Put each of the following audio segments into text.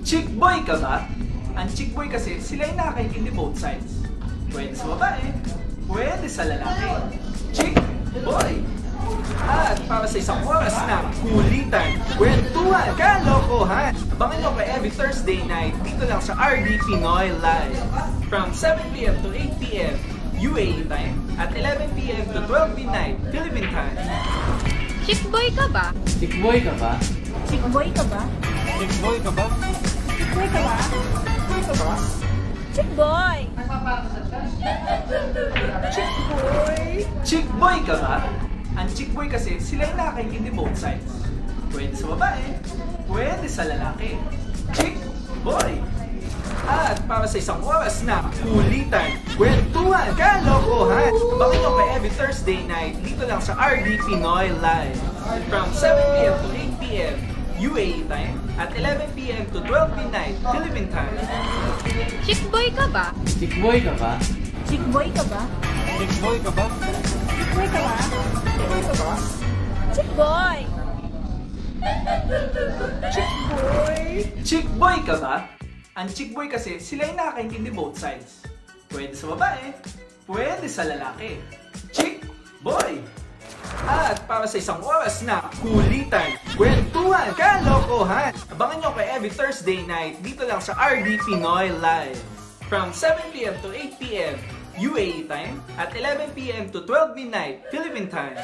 Chickboy ka ba? Ang chickboy kasi, sila yung nakakaintindi both sides. Pwede sa babae, pwede sa lalaki. Chickboy! At para sa isang oras na kulitan, kwentuhan, kalokohan. Abangan nyo pa every Thursday night dito lang sa RD Pinoy Live. From 7 PM to 8 PM UAE time at 11 PM to 12 midnight Philippine time. Chickboy ka ba? Chickboy ka ba? Chickboy ka ba? Chickboy ka ba? Chickboy ka ba? Chickboy! Chickboy ka ba? Ang chickboy kasi, sila yung nakakaintindi both sides. Pwede sa babae, pwede sa lalaki. Chickboy! At para sa isang oras na kulitan, kwentuhan, kalokohan. Abangan nyo pa every Thursday night dito lang sa RD Pinoy Live. From 7 PM to 8 PM UAE time at 11 PM to 12 midnight Philippine time. Chickboy ka ba? Chickboy ka ba? Chickboy ka ba? Chickboy ka ba? Chickboy ka ba? Chickboy! Chickboy ka ba? Ang chickboy kasi, sila yung nakakaintindi both sides. Pwede sa babae, pwede sa lalaki. Chickboy! At para sa isang oras na kulitan, kwentuhan, kalokohan. Abangan nyo pa every Thursday night dito lang sa RD Pinoy Live. From 7 PM to 8 PM UAE time at 11 PM to 12 midnight Philippine time.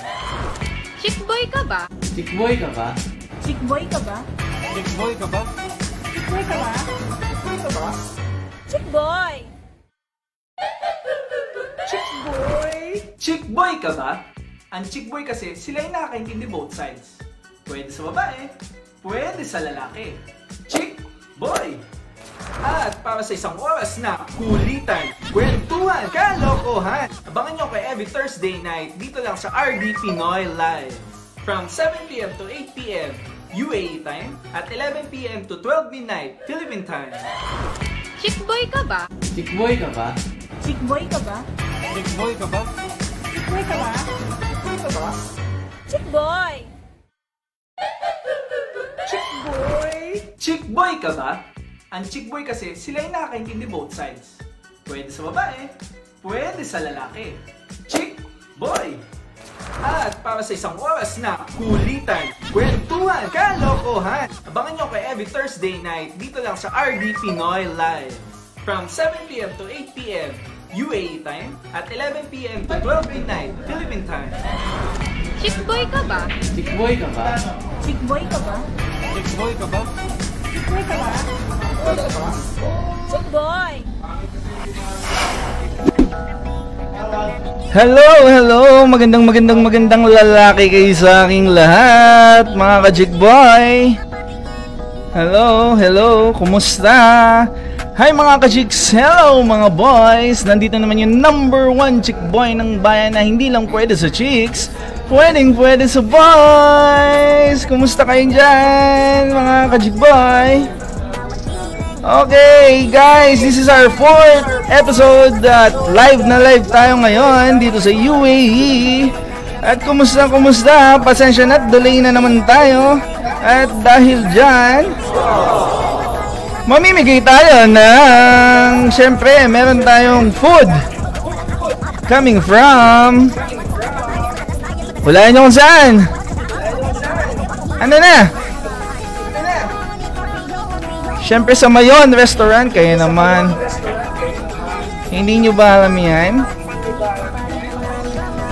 Chickboy ka ba? Chickboy ka ba? Chickboy ka ba? Chickboy ka ba? Chickboy ka ba? Chickboy! Chickboy ka ba? Ang chickboy kasi, sila yung nakakaintindi both sides. Pwede sa babae, pwede sa lalaki. Chickboy! At para sa isang oras na kulitan, kwentuhan, kalokohan. Abangan nyo pa every Thursday night dito lang sa RD Pinoy Live. From 7 PM to 8 PM UAE time at 11 PM to 12 midnight Philippine time. Chickboy ka ba? Chickboy ka ba? Chickboy ka ba? Chickboy ka ba? Chickboy ka ba? Chickboy! Chickboy ka ba? Ang chickboy kasi, sila yung nakakaintindi both sides. Pwede sa babae, pwede sa lalaki. Chickboy! At para sa isang oras na kulitan, kwentuhan, kalokohan. Abangan nyo pa every Thursday night dito lang sa RD Pinoy Live. From 7 PM to 8 PM UAE time at 11 PM to 12 midnight Philippine time. Chickboy ka ba? Chickboy ka ba? Chickboy ka ba? Chickboy ka ba? Chickboy ka ba? Chickboy! Hello! Magandang lalaki kayo sa aking lahat, mga ka-chickboy! Hello! Kumusta? Hi mga ka-chicks! Hello mga boys! Nandito naman yung number 1 chickboy ng bayan na hindi lang pwede sa chicks, pwede sa boys! Kumusta kayo dyan, mga ka-chickboy? Okay guys, this is our 4th episode at live tayo ngayon dito sa UAE. At kumusta? Pasensya na, delay na naman tayo. At dahil dyan, mamimigay tayo ng, syempre, meron tayong food coming from, hulaan nyo kung saan. Ano na? Syempre sa Mayon Restaurant. Kayo naman, hindi nyo ba alam yan?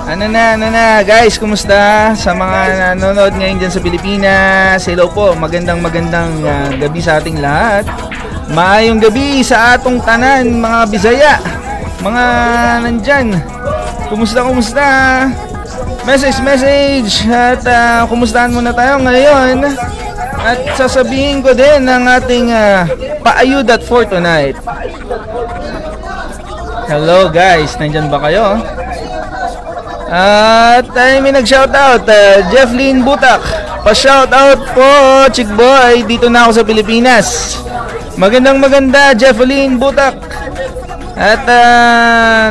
Ano na guys, kumusta sa mga nanonood ngayon dyan sa Pilipinas? Hello po, magandang gabi sa ating lahat. Maayong gabi sa atong tanan, mga Bisaya, mga nandyan. Kumusta? Message at kumustahan muna tayo ngayon. At sasabihin ko din ng ating paayudat for tonight. Hello guys, nandyan ba kayo? At may nag-shoutout, Jefflyn Butak. Pa-shoutout po, chickboy. Dito na ako sa Pilipinas. Maganda, Jefflyn Butak. At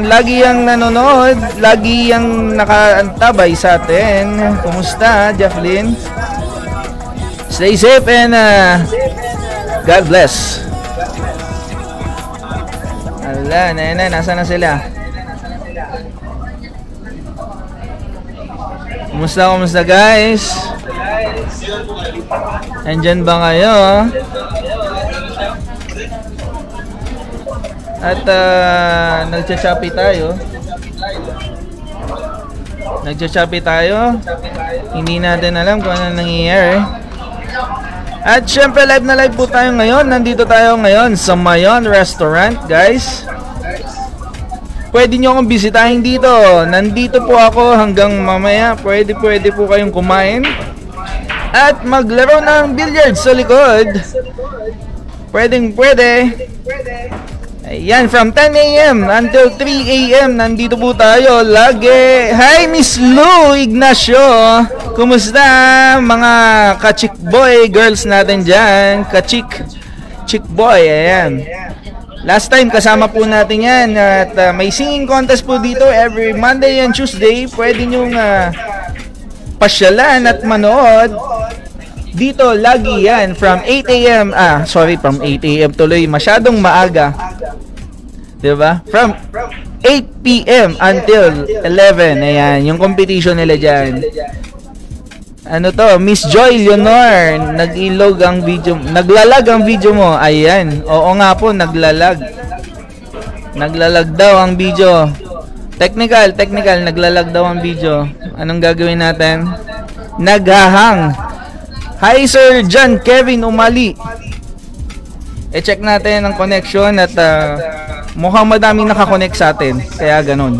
lagi yang nanonood, lagi yang nakaantabay sa atin. Kumusta, Jefflyn? Stay safe and God bless. Ala, nasa na sila? Kumusta guys? Andyan ba kayo? At nagcha-choppy tayo. Hindi natin alam kung ano nangyayari. At syempre live na live po tayo ngayon. Nandito tayo ngayon sa Mayon Restaurant, guys. Pwede nyo akong bisitahin dito. Nandito po ako hanggang mamaya. Pwede po kayong kumain at maglaro ng billiards sa likod. Pwede. Ayan, from 10 a.m. until 3 a.m. nandito po tayo lagi. Hi, Miss Lou Ignacio. Kumusta mga ka-chick boy girls natin dyan? Chick boy, ayan. Last time kasama po natin yan. At may singing contest po dito every Monday and Tuesday. Pwede nyong pasyalan at manood. Dito lagi yan from 8 a.m. From 8 a.m. tuloy. Masyadong maaga. Diba? From 8 p.m. until 11. Ayan, yung competition nila dyan. Ano to? Miss Joy Leonor. Nag-ilog ang video. Naglalag ang video mo. Ayan. Oo nga po, naglalag. Naglalag daw ang video. Technical. Naglalag daw ang video. Anong gagawin natin? Naghahang. Hi Sir John Kevin Umali. E-check natin ang connection at mukhang madaming nakakonect sa atin. Kaya ganun.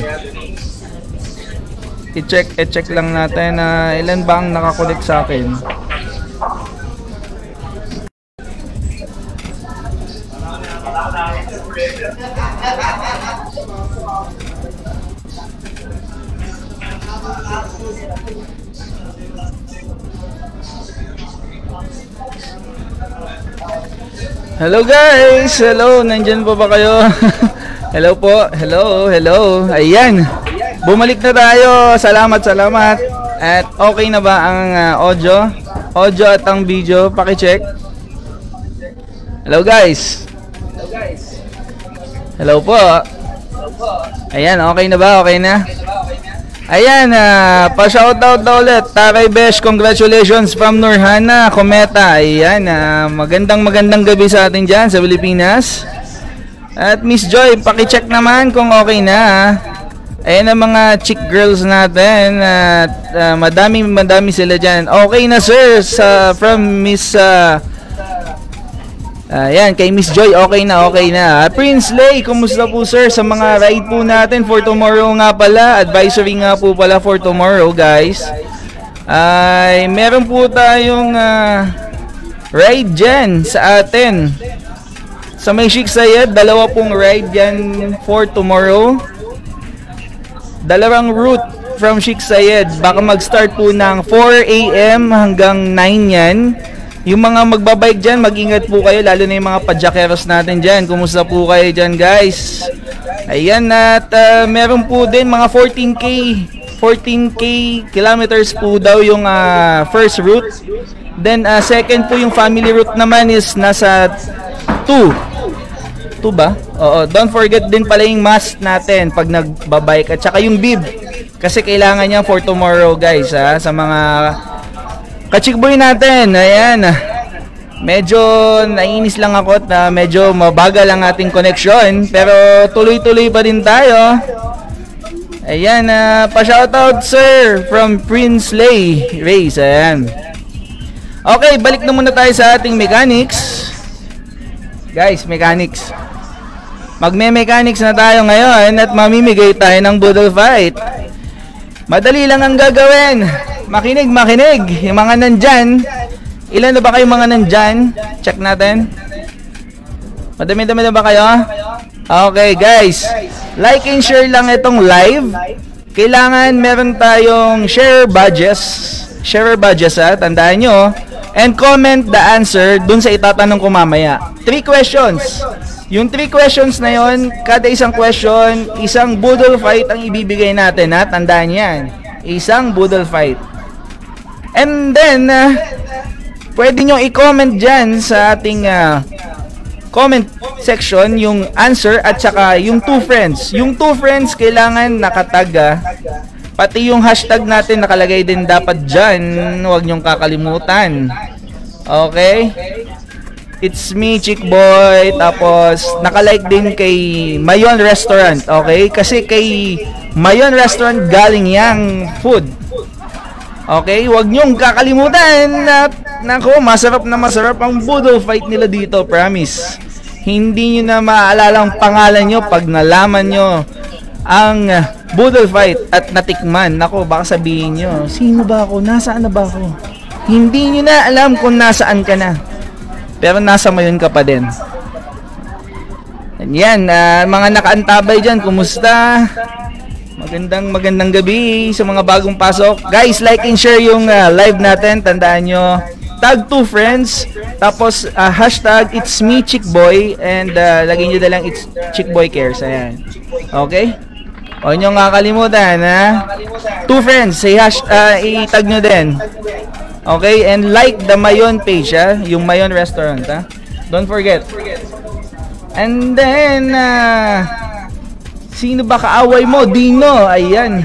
I-check lang natin ilan ba ang nakakonect sa akin. Hello guys! Hello! Nandyan po ba kayo? Hello po! Hello! Ayan! Bumalik na tayo! Salamat! At okay na ba ang audio? Audio at ang video? Pakicheck. Hello guys! Hello po! Ayan! Okay na ba? Okay na? Ayan, pa-shoutout daw ulit. Taray Besh, congratulations from Nurhana, Kometa. Ayan, magandang gabi sa atin dyan sa Pilipinas. At Miss Joy, pakicheck naman kung okay na. Ayan ang mga chick girls natin. At madami sila dyan. Okay na sir, from Miss... Ayan, kay Miss Joy, okay na. Prince Lay, kumusta po sir sa mga ride po natin for tomorrow nga pala. Advisory nga po pala for tomorrow, guys. Ay, meron po tayong ride dyan sa atin. Sa may Sheikh Zayed, dalawa pong ride dyan for tomorrow. Dalawang route from Sheikh Zayed. Baka mag-start po ng 4 a.m. hanggang 9 yan. Yung mga magbabike dyan, mag-ingat po kayo, lalo na yung mga padyakeros natin dyan. Kumusta po kayo dyan, guys? Ayan, at meron po din mga 14k kilometers po daw yung first route. Then second po yung family route naman is nasa 2 ba? Oo, don't forget din pala yung mask natin pag nagbabike at saka yung bib. Kasi kailangan niya for tomorrow, guys, sa mga ka-chickboy natin. Ayan, medyo naiinis lang ako at medyo mabagal ang ating connection, pero tuloy-tuloy pa din tayo. Ayan, pa-shoutout sir from Prince Lay Race. Ayan. Okay, balik na muna tayo sa ating mechanics. Guys, mechanics. Magme-mechanics na tayo ngayon at mamimigay tayo ng Boodle Fight. Madali lang ang gagawin. Makinig. Yung mga nandyan. Ilan na ba kayo mga nandyan? Check natin. Madami na ba kayo? Okay guys. Like and share lang itong live. Kailangan meron tayong share badges. Tandaan nyo. And comment the answer dun sa itatanong ko mamaya. 3 questions. Yung 3 questions na yon, kada isang question, isang budol fight ang ibibigay natin, ha? Tandaan yan. Isang budol fight. And then, pwede nyo i-comment dyan sa ating comment section yung answer at saka yung 2 friends. Yung 2 friends, kailangan nakatag, pati yung hashtag natin nakalagay din dapat dyan. Huwag nyong kakalimutan. Okay? It's me, Chick Boy. Tapos, nakalike din kay Mayon Restaurant. Okay? Kasi kay Mayon Restaurant galing yang food. Okay? Huwag nyong kakalimutan. Nako, masarap na masarap ang budol fight nila dito. Promise. Hindi nyo na maaalala ang pangalan nyo pag nalaman nyo ang budol fight at natikman. Nako, baka sabihin nyo, sino ba ako? Nasaan na ba ako? Hindi nyo na alam kung nasaan ka na. Pero nasa Mayon ka pa din. Yan, mga nakaantabay dyan, kumusta? Magandang gabi sa mga bagong pasok. Guys, like and share yung live natin. Tandaan nyo, tag 2 friends. Tapos, hashtag it's me, Chick Boy. And lagyan nyo na lang it's Chick Boy Cares. Ayan. Okay? Huwag nyo kakalimutan, ha? 2 friends, i-tag nyo din. Okay, and like the Mayon page, ha? Yung Mayon Restaurant, ha? Don't forget. And then, sino ba kaaway mo? Dino, ayan.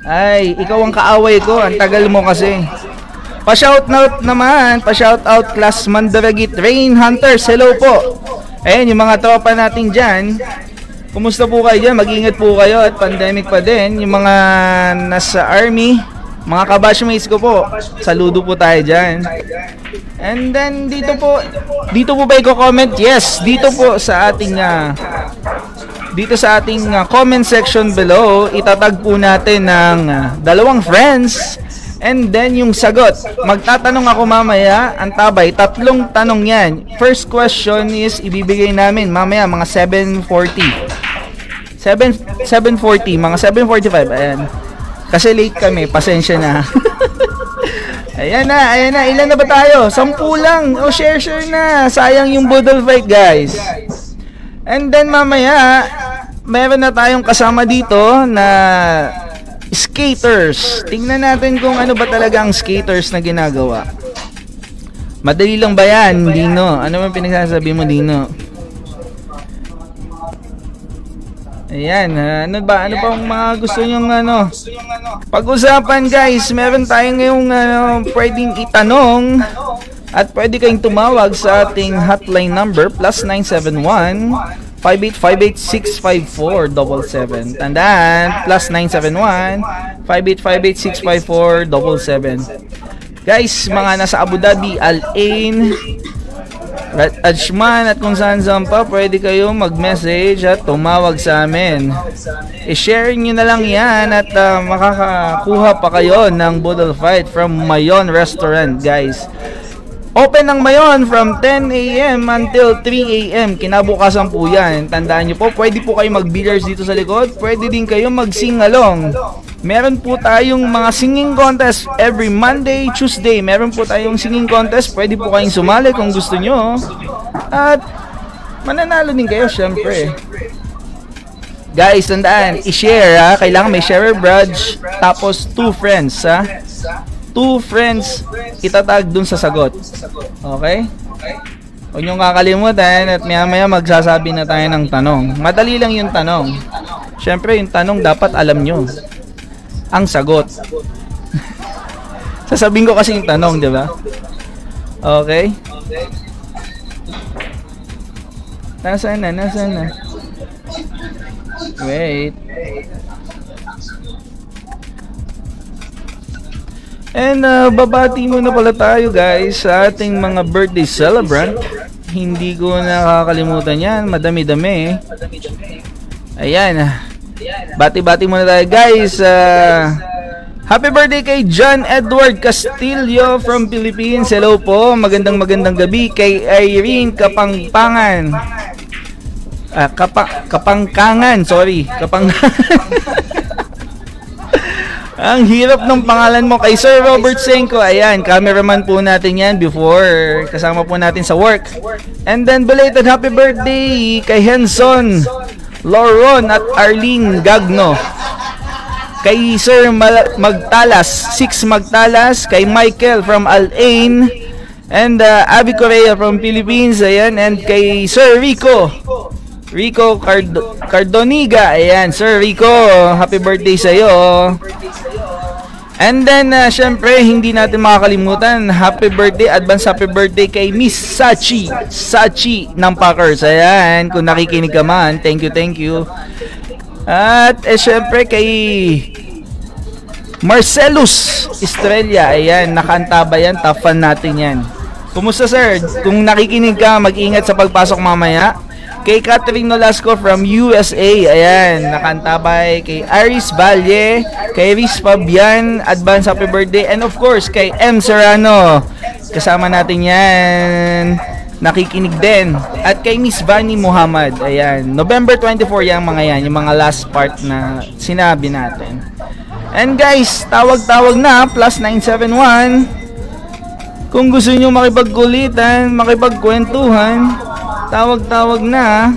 Ay, ikaw ang kaaway ko. Ang tagal mo kasi. Pa-shoutout naman, pa-shoutout Class Mandaragit, Rain Hunters, hello po. Ayan, yung mga tropa natin dyan. Kumusta po kayo dyan? Mag-ingat po kayo at pandemic pa din. Yung mga nasa army, mga kabashmates ko po, saludo po tayo dyan. And then dito po ba i-comment? Yes, dito po sa ating comment section below, itatag po natin ng 2 friends. And then yung sagot, magtatanong ako mamaya, antabay, 3 tanong yan. First question is ibibigay namin mamaya mga 7:40, mga 7:45, ayan. Kasi late kami, pasensya na. Ayan na. Ilan na ba tayo? 10 lang. O, share na. Sayang yung budol fight, guys. And then mamaya, meron na tayong kasama dito na skaters. Tingnan natin kung ano ba talaga ang skaters na ginagawa. Madali lang ba yan, Dino? Ano man pinagsasabi mo, Dino? Ayan, ano pa ang mga gusto nyong pag-usapan, guys? Meron tayong ngayong pwedeng itanong at pwede kayong tumawag sa ating hotline number +971 5858-654-77. Tandaan, +971 5858-654-77. Guys, mga nasa Abu Dhabi, Al Ain, Ajman at kung saan pa, pwede kayo mag-message at tumawag sa amin. I-share nyo na lang yan at makakakuha pa kayo ng budol fight from Mayon Restaurant, guys. Open ng Mayon from 10 AM until 3 AM. Kinabukasan po yan. Tandaan nyo po, pwede po kayo mag-billiards dito sa likod. Pwede din kayo mag-sing along. Meron po tayong mga singing contest every Monday, Tuesday. Meron po tayong singing contest. Pwede po kayong sumali kung gusto nyo. At mananalo din kayo, syempre. Guys, tandaan, i-share, ha. Kailangan may share badge. Tapos 2 friends, ha. 2 friends itatag dun sa sagot. Okay? Huwag nyo kakalimutan at maya magsasabi na tayo ng tanong. Madali lang yung tanong. Syempre, yung tanong dapat alam nyo ang sagot. Sasabihin ko kasi yung tanong, di ba? Okay? Nasaan na? Wait. And babati muna pala tayo, guys, sa ating mga birthday celebrant. Hindi ko nakakalimutan yan. Madami-dami. Ayan. Bati-bati muna tayo, guys. Happy birthday kay John Edward Castillo from Philippines. Hello po. Magandang gabi kay Irene Kapangpangan. Kapangkangan, sorry. Ang hirap ng pangalan mo kay Sir Robert Senko. Ayan, cameraman po natin yan before. Kasama po natin sa work. And then belated happy birthday kay Henson, Loron at Arlene Gagno. Kay Sir Magtalas, 6 Magtalas. Kay Michael from Al-Ain. And Abby Correa from Philippines. Ayan, and kay Sir Rico Cardoniga. Ayan, Sir Rico, happy birthday sa'yo. And then, syempre, hindi natin makakalimutan, advance happy birthday kay Miss Sachi ng Packers. Ayan, kung nakikinig ka man, thank you. At, syempre, kay Marcelus Estrella. Ayan, nakanta ba yan? Top fan natin yan. Kumusta, sir? Kung nakikinig ka, mag-ingat sa pagpasok mamaya. Kay Catherine Nolasco from USA. Ayan, nakantabay kay Aris Valle, kay Riz Fabian, advance happy birthday. And of course, kay M. Serrano. Kasama natin yan. Nakikinig din. At kay Miss Vani Muhammad. Ayan, November 24 yung mga yan. Yung mga last part na sinabi natin. And guys, tawag-tawag na. +971. Kung gusto nyo makipagkulitan, makipagkwentuhan, tawag-tawag na.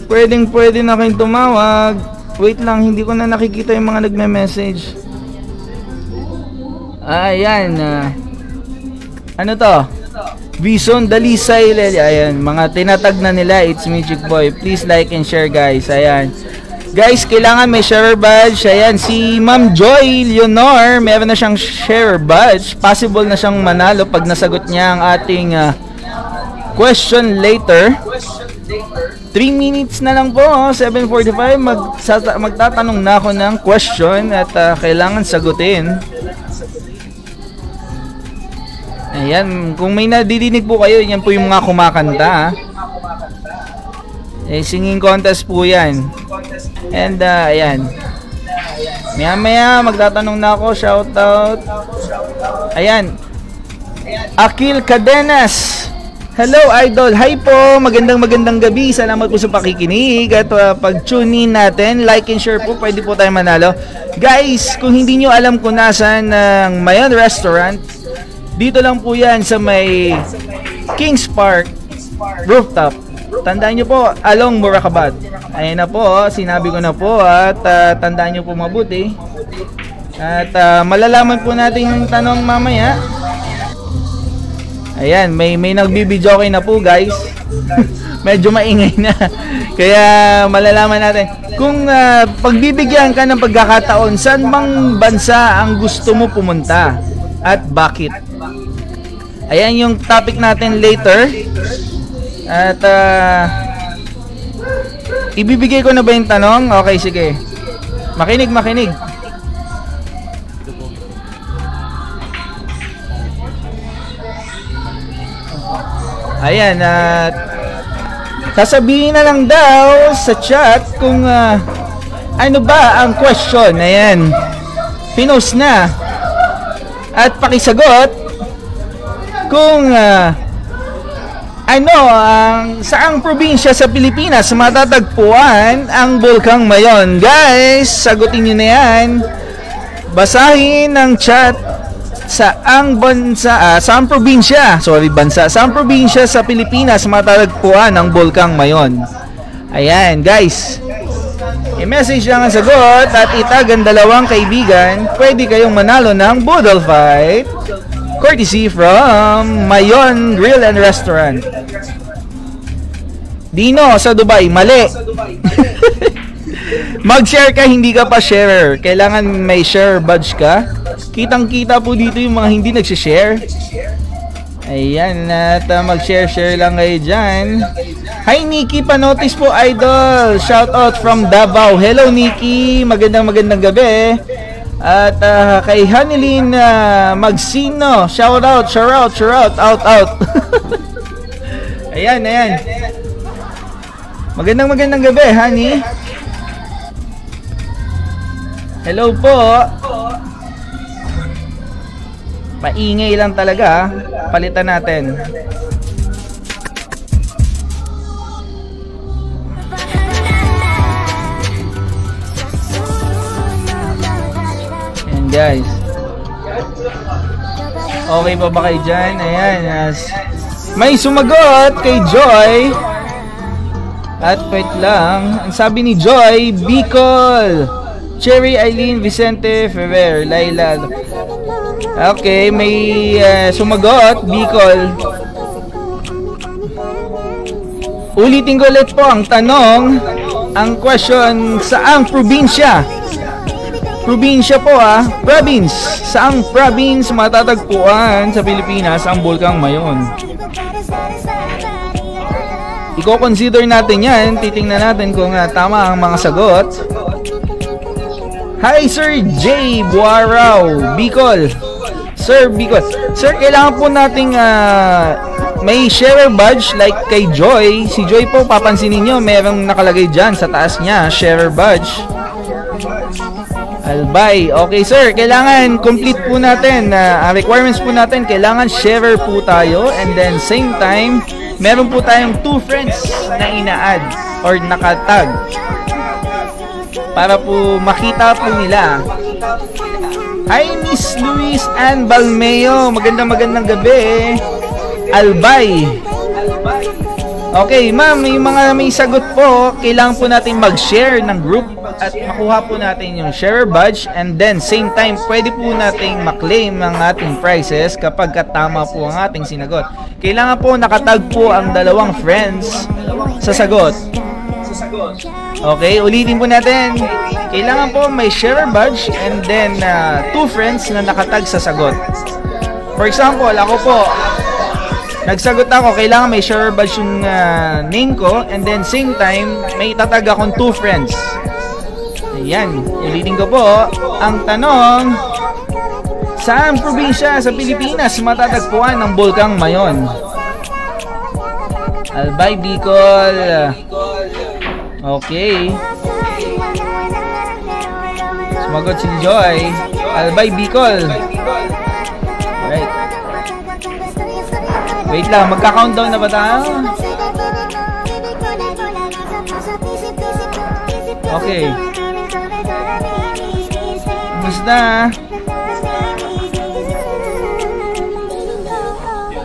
Pwede na kayong tumawag. Wait lang, hindi ko na nakikita yung mga nagme-message. Ayan. Ano to? Bison Dalisay. Ayan, mga tinatag na nila. It's me, Chick Boy. Please like and share, guys. Ayan. Guys, kailangan may share badge. Ayan, si Ma'am Joy Leonor, meron na siyang share badge. Possible na siyang manalo pag nasagot niya ang ating question later. 3 minutes na lang po, 7:45. Magtatanong na ako ng question at kailangan sagutin. Ayan, kung may nadidinig po kayo, yan po yung mga kumakanta. Singing contest po yan. And ayan, maya magtatanong na ako. Shoutout. Ayan, Akil Cadenas. Hello, idol. Hi po. Magandang gabi. Salamat po sa pakikinig at pag-tune in natin. Like and share po. Pwede po tayo manalo. Guys, kung hindi nyo alam kung nasaan ng Mayon Restaurant, dito lang po yan sa may Kings Park rooftop. Tandaan nyo po, along Morakabad. Ayan na po, sinabi ko na po. At tandaan nyo po mabuti. At malalaman po natin yung tanong mamaya. Ayan, may nagbibidyoke na po, guys. Medyo maingay na. Kaya malalaman natin kung pagbibigyan ka ng pagkakataon, saan bang bansa ang gusto mo pumunta at bakit. Ayan yung topic natin later. At ibibigay ko na ba yung tanong? Okay, sige. Makinig. Ayan, at sasabihin na lang daw sa chat kung ano ba ang question. Ayan, pinost na. At pakisagot kung saang probinsya sa Pilipinas matatagpuan ang Bulkang Mayon. Guys, sagutin nyo na yan. Basahin ang chat. Saang probinsya sa Pilipinas matatagpuan ang Bulkang Mayon. Ayan, guys. I-message lang ang sagot at itag ang dalawang kaibigan. Pwede kayong manalo ng Boodle Fight courtesy from Mayon Grill and Restaurant. Dino sa Dubai, mali. Mag-share ka, hindi ka pa sharer. Kailangan may share badge ka. Kitang-kita po dito yung mga hindi nag-share. Ayan, at mag-share lang kayo dyan. Hi Nikki, pa-notice po idol. Shout out from Davao. Hello Nikki, magandang gabi. At kay Hanilin Magsino, shout out. Ayan. Magandang gabi, honey. Hello po. Paingay lang talaga. Palitan natin. Ayan guys. Okay pa ba kayo dyan? Ayan. May sumagot kay Joy. At wait lang. Ang sabi ni Joy, Bicol. Cherry, Eileen, Vicente, Ferrer, Laila. Okay, may sumagot, Bicol. Ulitin ko ulit po ang tanong. Ang question, saang probinsya? Probinsya po province. Saang province matatagpuan sa Pilipinas ang Bulkang Mayon? I-consider natin yan. Titingnan natin kung tama ang mga sagot. Hi Sir J. Buarao, Bicol. Sir Bicol. Sir, kailangan po nating may share badge like kay Joy. Si Joy po, papansinin nyo, merong nakalagay dyan sa taas niya, share badge. Albay. Okay sir, kailangan complete po natin. Requirements po natin, kailangan sharer po tayo. And then same time, meron po tayong 2 friends na ina-add or nakatag para po makita po nila. Hi Miss Luis Ann Balmeo, magandang gabi. Albay. Okay ma'am, may sagot po. Kailangan po natin mag-share ng group at makuha po natin yung share badge, and then same time pwede po nating maklaim ang ating prizes kapag tama po ang ating sinagot. Kailangan po nakatag po ang 2 friends sa sagot. Okay, ulitin po natin. Kailangan po may share badge and then 2 friends na nakatag sa sagot. For example, ako po, nagsagot ako, kailangan may share badge yung name ko, and then same time may itatag akong 2 friends. Ayan, ulitin ko po. Ang tanong, saan probinsya sa Pilipinas matatagpuan ng Bulkang Mayon? Albay, Bicol. Okay. Sumagot si Joy. Albay, Bicol. Alright. Wait lang, magka-countdown na ba tayo? Okay. Basta.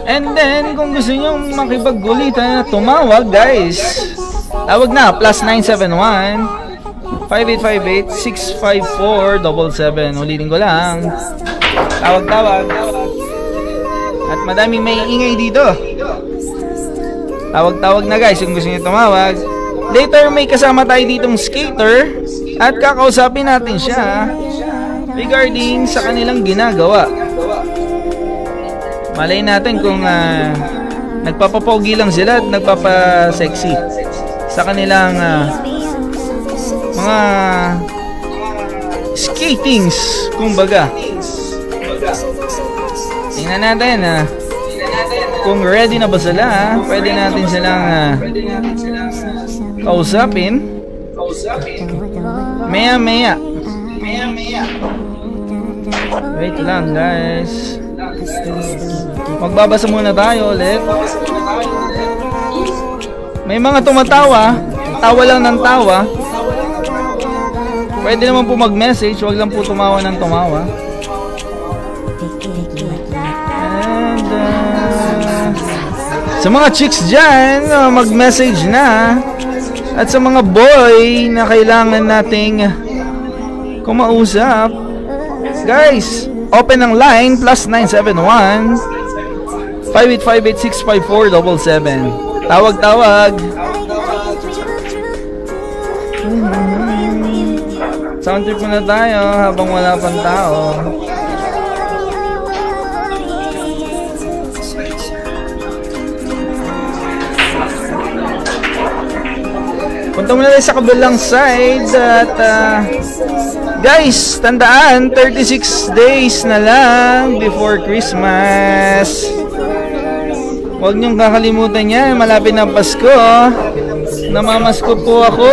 And then, kung gusto nyo makipaggulitan, tumawag guys. Tawag na, +971 5858-654-77. Ulitin ko lang. Tawag. At madaming may ingay dito. Tawag na guys kung gusto nyo tumawag. Later may kasama tayo ditong skater at kakausapin natin siya regarding sa kanilang ginagawa. Malay natin kung nagpapapogi lang sila at nagpapasexy sa kanilang mga skatings, kumbaga. Tingnan natin kung ready na ba sila. Pwede natin silang kausapin. Maya. Wait lang guys. Magbabasa muna tayo ulit. May mga tumatawa. Tawa lang ng tawa. Pwede naman po mag-message. Huwag lang po tumawa ng tumawa. And sa mga chicks dyan, mag-message na. At sa mga boy na kailangan nating kumausap, guys, open ang line, +971 5858-654-77. Tawag. Sound trip muna tayo habang wala pang tao. Punta muna tayo sa kabilang side. At guys, tandaan, 36 days na lang before Christmas. Huwag niyong kakalimutan yan. Malapit na Pasko. Namamasko po ako.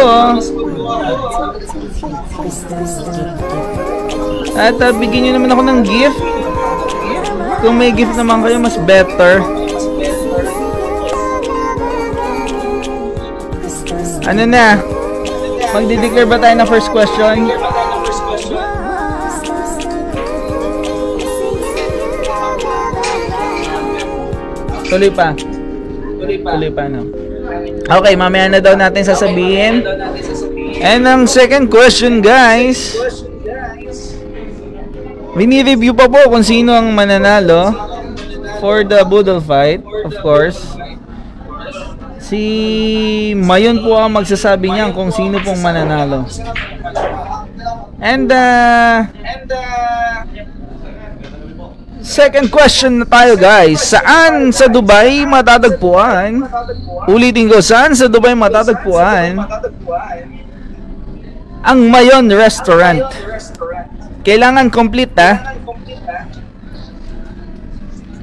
At bigyan niyo naman ako ng gift. Kung may gift naman kayo, mas better. Ano na? Magdi-declare ba tayo na first question? Tuloy pa. Tuloy pa, no? Okay, mamaya na daw natin sasabihin. And ang second question, guys. Wini-review pa po kung sino ang mananalo for the Boodle fight, of course. Si Mayon po ang magsasabi niyan kung sino pong mananalo. And second question na tayo, guys. Saan sa Dubai matatagpuan? Ulitin ko, saan sa Dubai matatagpuan ang Mayon Restaurant? Kailangan complete, ha?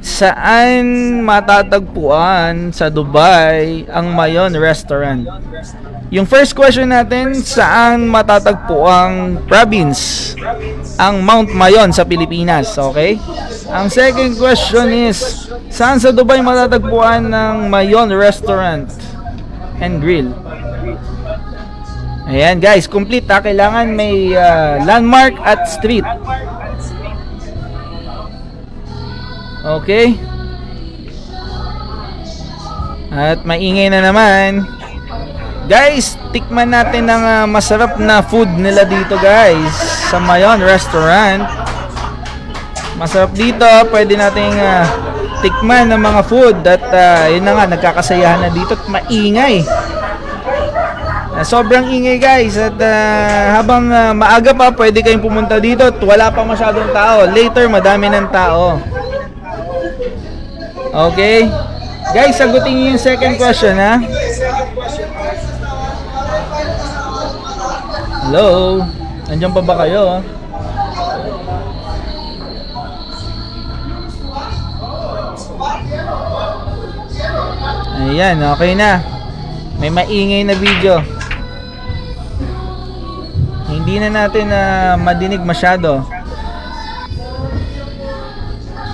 Saan matatagpuan sa Dubai ang Mayon Restaurant? Yung first question natin, saan matatagpuang province ang Mount Mayon sa Pilipinas? Okay? Ang second question is, saan sa Dubai matatagpuan ng Mayon Restaurant and Grill? Ayan, guys, complete, ha? Kailangan may landmark at street. Okay? At maingay na naman. Guys, tikman natin ang masarap na food nila dito, guys, sa Mayon Restaurant. Masarap dito, pwede nating tikman ng mga food at yun na nga, nagkakasayahan na dito at maingay. Sobrang ingay, guys, at habang maaga pa, pwede kayong pumunta dito at wala pa masyadong tao. Later, madami ng tao. Okay? Guys, sagutin niyo yung second question, ha? Hello? Nandiyan pa ba kayo? Ayan, okay na. May maingay na video. Hindi na natin madinig masyado.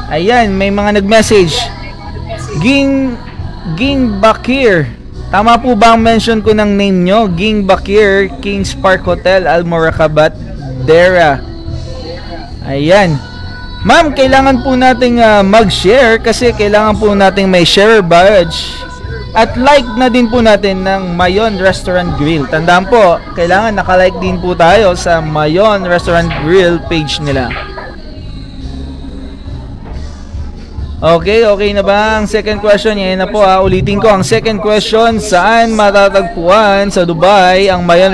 Ayan, may mga nag-message. Ging Bakir. Tama po ba ang mention ko ng name nyo? Ging Bakir, Kings Park Hotel, Al Murakabat, Dera. Ayan. Ma'am, kailangan po nating mag-share kasi kailangan po nating may share badge. At like na din po natin ng Mayon Restaurant Grill. Tandaan po, kailangan nakalike din po tayo sa Mayon Restaurant Grill page nila. Okay, okay na ba ang second question? Yan na po, ha. Ulitin ko ang second question. Saan matatagpuan sa Dubai ang Mayon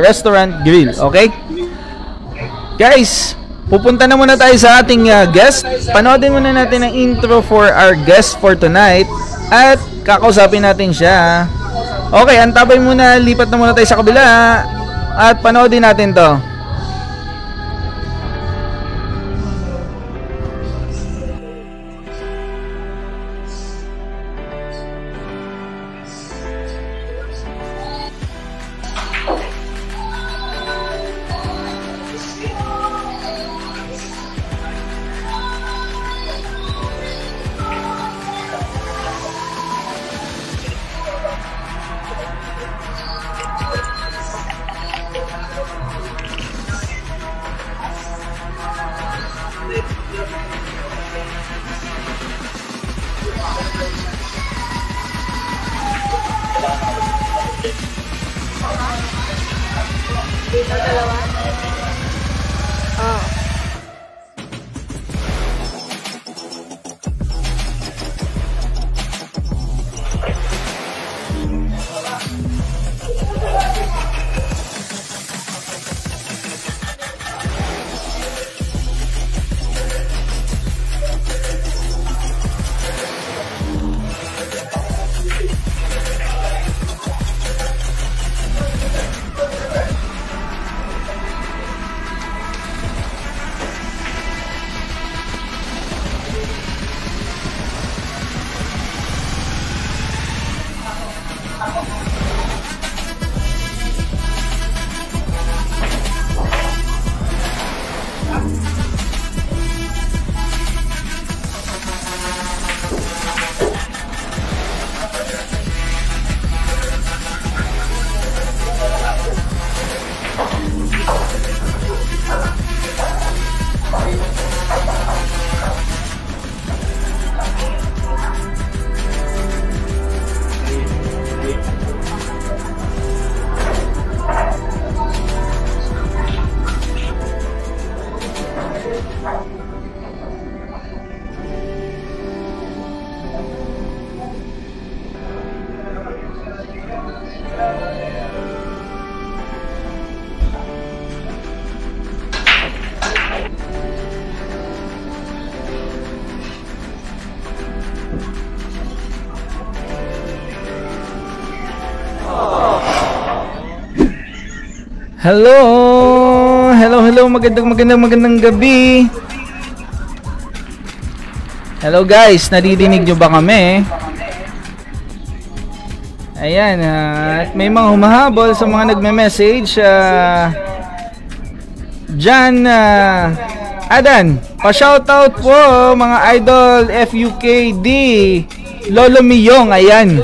Restaurant Grill? Okay? Guys, pupunta na muna tayo sa ating guest. Panoodin muna natin ang intro for our guest for tonight. At kakausapin natin siya. Okay, antabay muna. Lipat na muna tayo sa kabila. At panoodin natin to. Hello! Hello, magandang gabi. Hello guys, nadidinig nyo ba kami? Ayan, at may mga humahabol sa mga nagme-message. Jan Adan, pa-shoutout po mga idol FUKD, Lolo Miyong, ayan.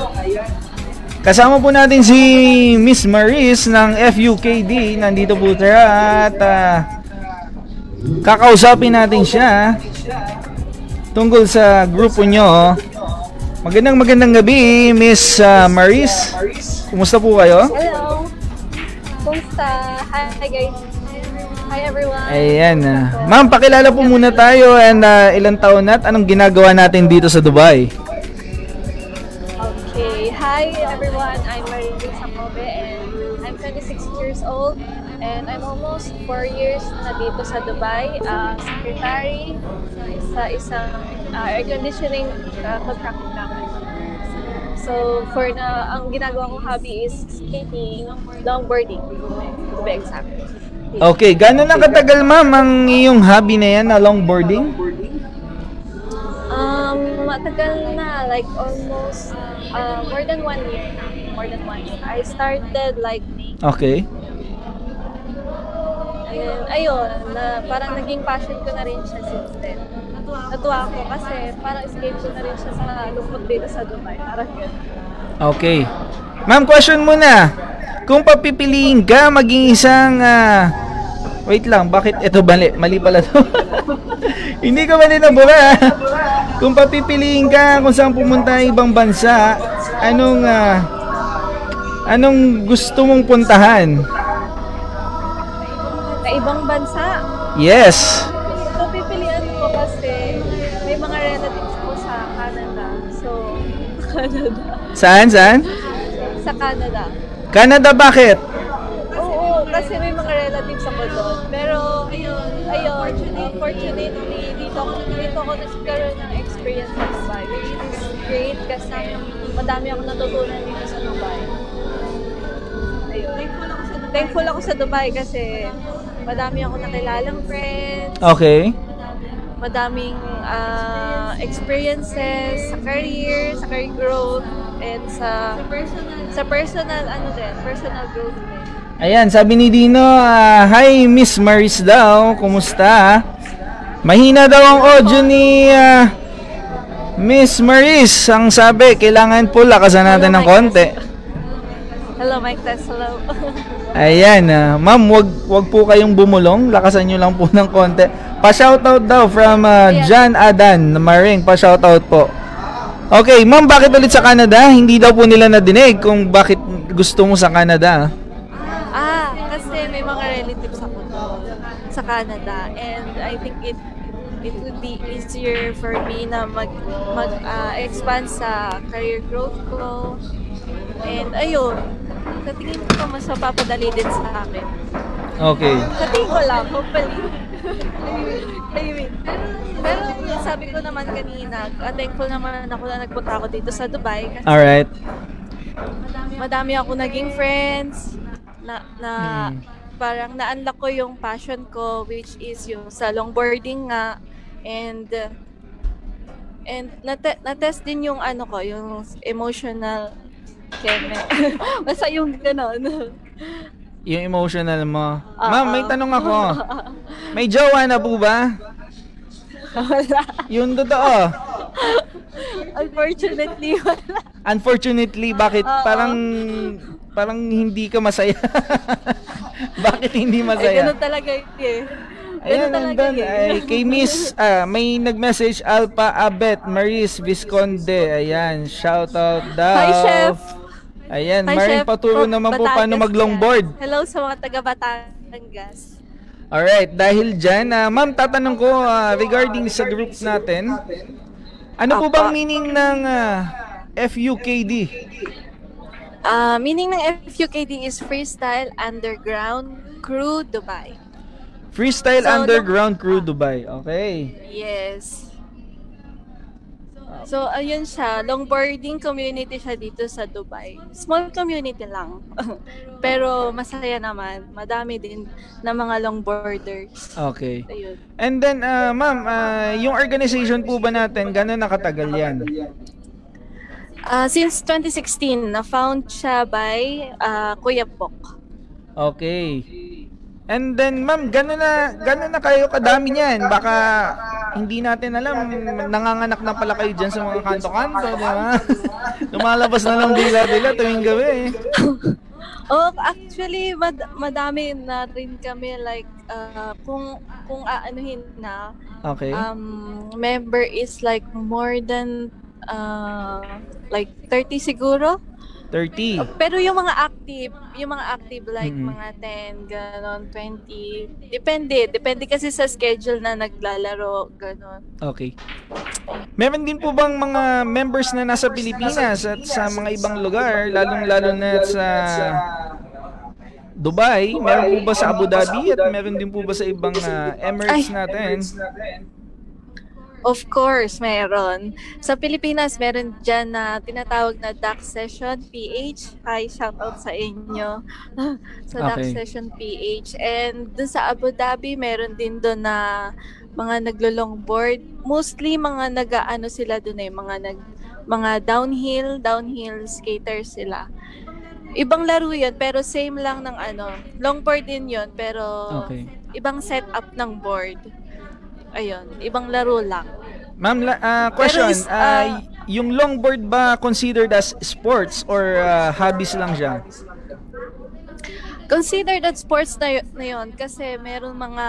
Kasama po natin si Miss Maris ng FUKD, nandito po siya at kakausapin natin siya tungkol sa grupo nyo. Magandang gabi, Miss Maris. Kumusta po kayo? Hello. Kumusta? Hi guys. Hi everyone. Ayan. Ma'am, pakilala po muna tayo and ilang taon na at anong ginagawa natin dito sa Dubai? Okay. Hi everyone. I'm Marie Samobe and I'm 26 years old and I'm almost 4 years na dito sa Dubai. Secretary sa isang air conditioning contracting company. So, ang ginagawa kong hobby is skating, longboarding, to be exact. Okay, gano'n na katagal ma'am ang iyong hobby na yan, na longboarding? Matagal na, like almost more than 1 year na. More than 1 year. I started like Okay. ayun, parang naging passion ko na rin siya since then. Natuwa ako kasi parang escape ko na rin siya sa lungkot dito sa Dubai. Parang yun. Okay. Ma'am, question muna. Kung papipiliin ka maging isang wait lang, bakit ito mali pala to? Hindi ko mali nabura. Kung papipiliin ka kung saan pumunta ang ibang bansa, anong gusto mong puntahan? Sa ibang bansa? Yes. So, pipilian ko kasi may mga relatives ko sa Canada. So, Canada. Saan? Sa Canada. Canada, bakit? Oo, kasi may mga relatives ako doon. Pero, ayun, unfortunately, dito ako nagkaroon ng experience sa Dubai, which is great kasi madami ako natutunan dito sa Dubai. Ayun. Thankful ako sa Dubai kasi madami ako nakilalang friends. Okay. Madaming experiences sa career growth, and sa personal growth din. Ayan, sabi ni Dino, hi Miss Maris daw, kumusta? Mahina daw ang audio ni Miss Maris. Ang sabi, kailangan po lakasan natin ng konti. Hello, Mike Tess. Hello. Ayan, ma'am, wag po kayong bumulong. Lakasan nyo lang po ng konti. Pa-shoutout daw from Jan Adan, Maring. Pa-shoutout po. Okay, ma'am, bakit ulit sa Canada? Hindi daw po nila nadinig kung bakit gusto mo sa Canada. Kasi may mga relatives ako sa Canada. And I think it would be easier for me na mag-expand sa career growth ko. And ayun, sa tingin ko mas mapapadali din sa akin. Okay. Sa tingin ko lang, hopefully. I mean, pero sabi ko naman kanina, thankful naman ako na nagpunta ako dito sa Dubai. Kasi Alright. madami ako naging friends na parang na-unlock ko yung passion ko, which is yung sa longboarding nga. And na-test din yung yung emotional basta yung gano'n. Yung emotional mo. Ma'am, may tanong ako. May jowa na po ba? Wala. Yung totoo. Unfortunately, wala. Unfortunately, bakit? Parang hindi ka masaya. Bakit hindi masaya? Ganun talaga eh. Ayan, nandun. Ay, kay Miss, may nag-message, Alpha Abet, Maris Visconde. Ayan, shoutout daw. Hi, Chef. Ayan, Hi, Maring Chef. paturo naman po paano mag-longboard. Hello sa mga taga-Batangas. Alright, dahil dyan, ma'am, tatanong ko regarding sa group natin, ano po bang meaning ng FUKD? Meaning ng FUKD is Freestyle Underground Crew Dubai. Freestyle Underground Crew Dubai, okay. Yes. So, ayun siya. Longboarding community siya dito sa Dubai. Small community lang. Pero masaya naman. Madami din na mga longboarders. Okay. Ayun. And then, ma'am, yung organization po ba natin, gano'n nakatagal yan? Since 2016, na-found siya by Kuya Pok. Okay. And then, ma'am, gano'n na kayo kadami niyan? Baka hindi natin alam, nanganganak na pala kayo dyan sa mga kanto-kanto, di ba? Lumalabas na lang dila-dila tuwing gabi. Oh, actually, madami na rin kami, like, kung aanuhin na, Okay. member is like more than like 30 siguro. 30. Pero yung mga active like mga 10, ganon, 20. Depende kasi sa schedule na naglalaro, ganon. Okay. Meron din po bang mga members na nasa Pilipinas at sa mga ibang lugar, lalong-lalo na sa Dubai? Meron po ba sa Abu Dhabi at meron din po ba sa ibang Emirates natin? Of course, meron. Sa Pilipinas, meron dyan na tinatawag na DAC Session PH. Hi, shoutout sa inyo. Sa DAC Session PH. And dun sa Abu Dhabi, meron din doon na mga naglo-longboard. Mostly mga nag-ano sila doon mga downhill skaters sila. Ibang laro yun, pero same lang ng longboard din yun, pero ibang setup ng board. Ayun, ibang laro lang. Ma'am, question, yung longboard ba considered as sports or hobbies lang siya? Considered as sports na yun kasi meron mga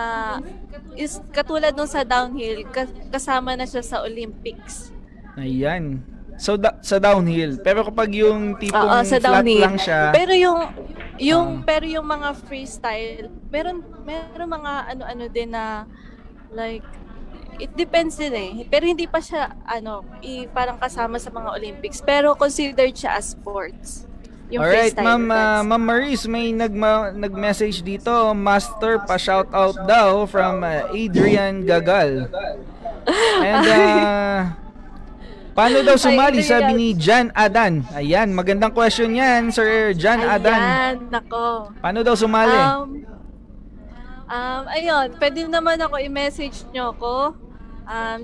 katulad nung sa downhill, kasama na siya sa Olympics. Ayan. So sa downhill, pero kapag yung tipong sa flat downhill lang siya. Pero yung mga freestyle, meron mga ano din na like it depends din eh. Pero hindi pa siya parang kasama sa mga Olympics, pero considered siya as sports. Yung alright, freestyle. Ma'am Maris, may nag-message dito, master pa shout out daw from Adrian Gagal. And paano daw sumali, sabi ni Jan Adan. Ayan, magandang question yan, Sir Jan Adan. Ayan, nako. Paano daw sumali? Ayun, pwede naman ako i-message nyo ko.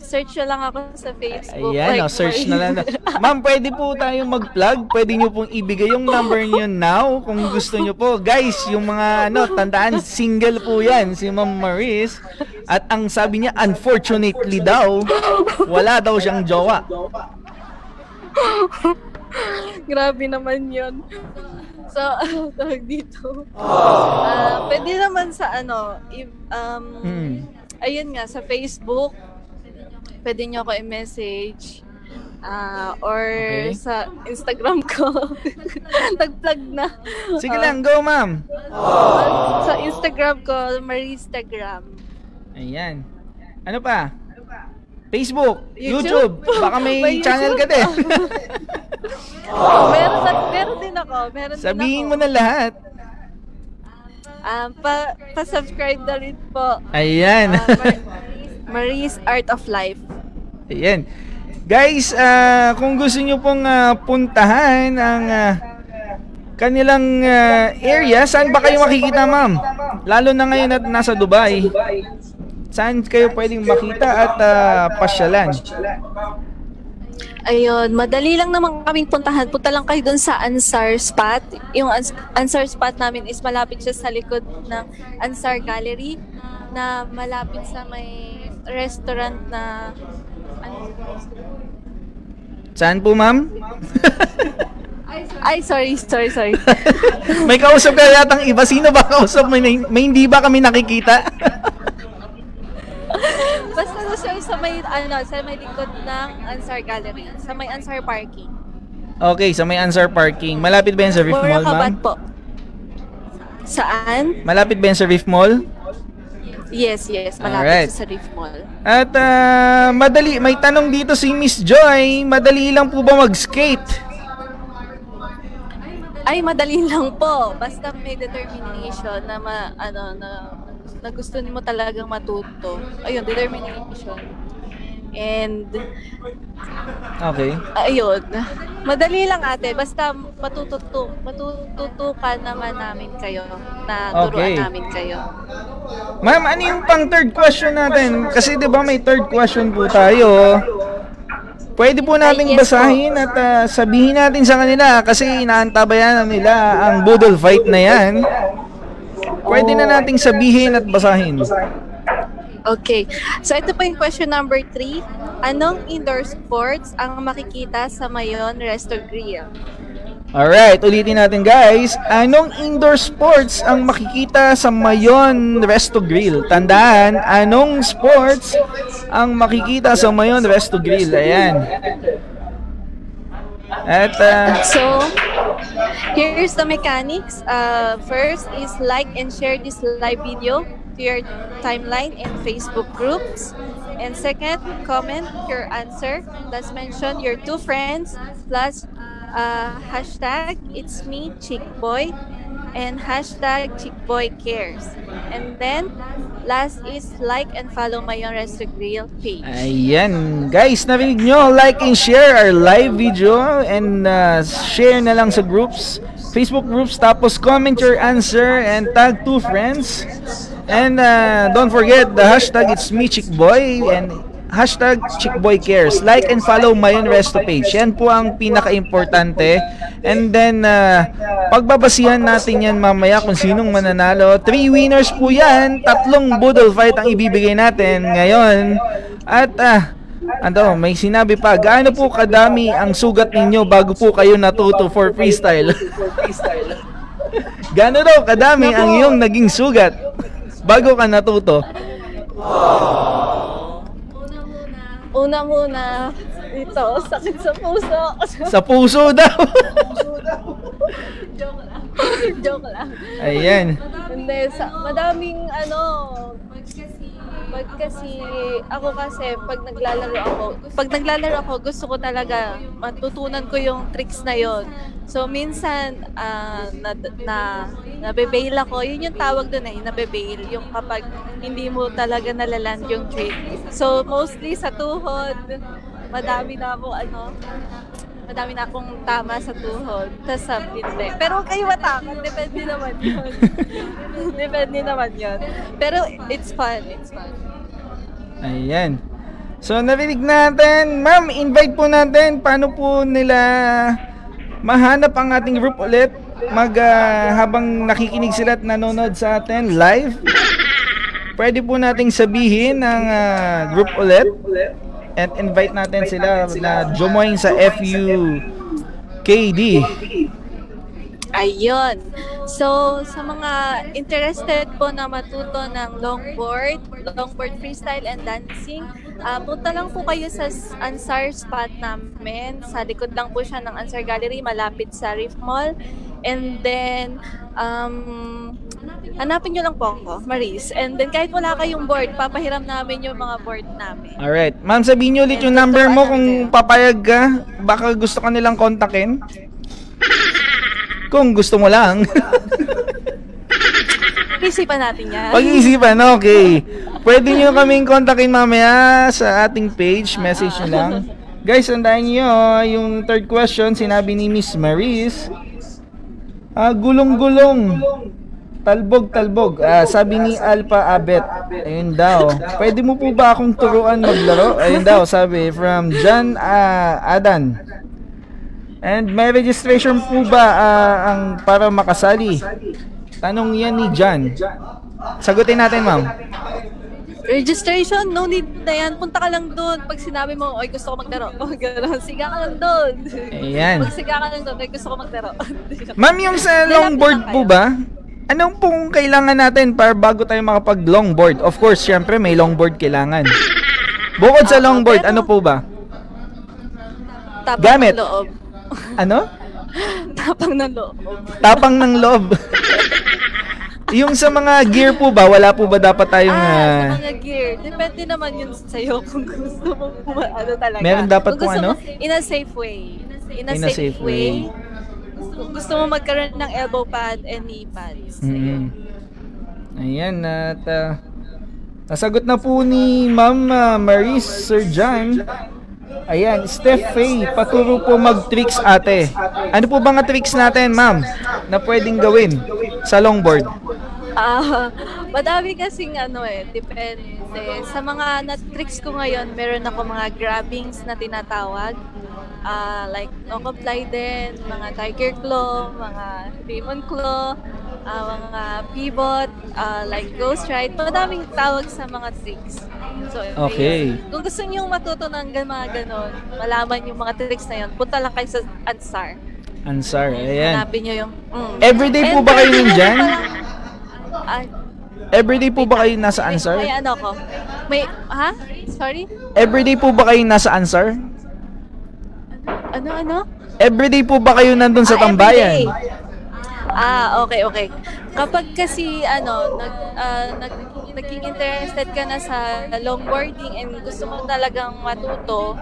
Search nyo lang ako sa Facebook. Ayan, search na lang. Ma'am, pwede po tayong mag-plug. Pwede nyo pong ibigay yung number nyo now kung gusto nyo po. Guys, yung mga tandaan, single po yan, si Ma'am Maris. At ang sabi niya, unfortunately daw, wala daw siyang jowa. Grabe naman yun. So, tawag dito. Pwede naman sa ayun nga, sa Facebook, pwede nyo ako i-message. Or sa Instagram ko. Nag-plug na. Sige lang, go ma'am. Sa Instagram ko, Maristagram. Ayan. Ano pa? Facebook, YouTube. Baka may channel ka din. Meron din ako. Sabihin mo na lahat. Pa-subscribe na rin po. Ayan. Marie's Art of Life. Ayan. Guys, kung gusto nyo pong puntahan ang kanilang area, saan ba kayo makikita, ma'am? Lalo na ngayon at nasa Dubai. Saan kayo pwedeng makita at pasyalan? Ayun, madali lang naman kaming puntahan. Punta lang kayo dun sa Ansar Spot. Yung Ansar Spot namin is malapit siya sa likod ng Ansar Gallery na malapit sa may restaurant na Saan po, ma'am? Ay, sorry. May kausap ka yatang iba. Sino ba kausap? May hindi ba kami nakikita? Basta sa may likod ng Ansar Gallery, sa may Ansar Parking. Okay, sa may Ansar Parking. Malapit ba yan sa Reef Mall, ma'am? Po. Saan? Malapit ba yan sa Reef Mall? Yes, malapit sa Reef Mall. At madali, may tanong dito si Miss Joy, madali lang po ba mag-skate? Ay, madali lang po. Basta may determination na na gusto mo talagang matuto. Ayun, determination. And Okay. ayun. Madali lang ate, basta matututukan naman namin kayo na turuan Okay. namin kayo. Ma'am, ano yung pang third question natin? Kasi 'di ba may third question po tayo. Pwede po nating Ay, yes basahin at sabihin natin sa kanila kasi inaantabayan na nila ang Boodle Fight na yan. Pwede na nating sabihin at basahin. Okay. So ito po yung question number 3. Anong indoor sports ang makikita sa Mayon Resto Grill? Alright, ulitin natin guys. Anong indoor sports ang makikita sa Mayon Resto Grill? Tandaan, anong sports ang makikita sa Mayon Resto Grill? Ayan. At So, here's the mechanics. First is like and share this live video to your timeline and Facebook groups. And second, comment your answer. Let's mention your 2 friends plus hashtag it's me chickboy and hashtag chickboycares. And then last is like and follow Mayon Resto Grill page. ayan, guys, narinig nyo, like and share our live video and share na lang sa groups, Facebook groups, tapos comment your answer and tag 2 friends. And don't forget the hashtag it's me chickboy and hashtag chickboycares. Like and follow Mayon Resto page. Yan po ang pinaka-importante. And then pagbabasihan natin yan mamaya kung sinong mananalo. 3 winners po yan. 3 Boodle Fight ang ibibigay natin ngayon. At may sinabi pa, gaano po kadami ang sugat ninyo bago po kayo natuto for freestyle? Gaano daw kadami ang iyong naging sugat bago ka natuto? Una-muna, ito, sakit sa puso. Sa puso daw. Joke lang. Joke lang. Ayan. Hindi, madaming kasi ako kasi pag naglalaro ako, gusto ko talaga matutunan ko yung tricks na yon. So minsan nabe-bail ako. Yun yung tawag doon nabe-bail, yung kapag hindi mo talaga nalaland yung trick. So mostly sa tuhod, madami na akong tama sa tuhod, tas sa pinle. Pero huwag kayo matakot, depende naman yun. Depende naman yun. Pero it's fun. Ayan. So, narinig natin. Ma'am, invite po natin. Paano po nila mahanap ang ating group ulit? Habang nakikinig sila at nanonood sa atin live. Pwede po nating sabihin ng group ulit. At invite natin sila na join sa FUKD. Ayun. So, sa mga interested po na matuto ng longboard freestyle and dancing, punta lang po kayo sa Ansar spot namin. Sa likod lang po siya ng Ansar Gallery, malapit sa Reef Mall. And then, hanapin nyo lang po ako, Maris. And then, kahit wala kayong board, papahiram namin yung mga board namin. Alright. Ma'am, sabihin nyo ulit yung number mo kung papayag ka. Baka gusto ka nilang kontakin. Kung gusto mo lang. Pag-isipan natin yan. Pag-iisipan, okay. Pwede nyo kaming kontakin mamaya sa ating page. Message nyo lang. Guys, andahin nyo yung third question. Sinabi ni Miss Maris. Gulong-gulong. Talbog-talbog. Sabi ni Alpha Abet. Ayun daw. Pwede mo po ba akong turuan maglaro? Ayun daw, sabi. From John Adan. And may registration po ba ang para makasali? Tanong yan ni John. Sagutin natin, ma'am. Registration? No need na yan. Punta ka lang doon. Pag sinabi mo, oy, gusto ko maglaro. Oh, gano'n. Siga ka lang doon. Ayan. Pag siga ka lang doon, oy, gusto ko maglaro. Ma'am, yung sa longboard po ba? Anong pong kailangan natin para bago tayo makapag longboard? Of course, syempre may longboard kailangan. Bukod sa longboard, ano po ba? Tapang Gamit. ng loob. Ano? Tapang ng loob. Tapang ng loob. Yung sa mga gear po ba, wala po ba dapat tayong... Sa mga gear. Depende naman yun sa'yo kung gusto mo talaga. Meron dapat kung po ano? In a safe way. In a safe way. Kung gusto mo magkaroon ng elbow pad and knee pads. Ayan, at Nasagot na po ni Ma'am Maris, Sir John. Ayan, Steph Faye, paturo po mag-tricks ate. Ano po ba nga tricks natin, ma'am, na pwedeng gawin sa longboard? Madami kasing depende. Sa mga tricks ko ngayon, meron ako mga grabbings na tinatawag. Like knock-up din, mga tiger claw, mga demon claw, mga pivot, like ghost ride. Madaming tawag sa mga tricks. So, okay. Kung gusto niyo matuto ng mga ganon, malaman yung mga tricks na yun, punta lang kayo sa Ansar. Ansar, ayan. Hanapin niyo yung... Everyday po ba kayo nandyan? Everyday po ba kayo nasa Ansar? May ano ko? Sorry? Everyday po ba kayo nasa Ansar? Ano? Everyday po ba kayo nandun sa tambayan? Okay. Kapag kasi naging interested ka na sa longboarding and gusto mo talagang matuto,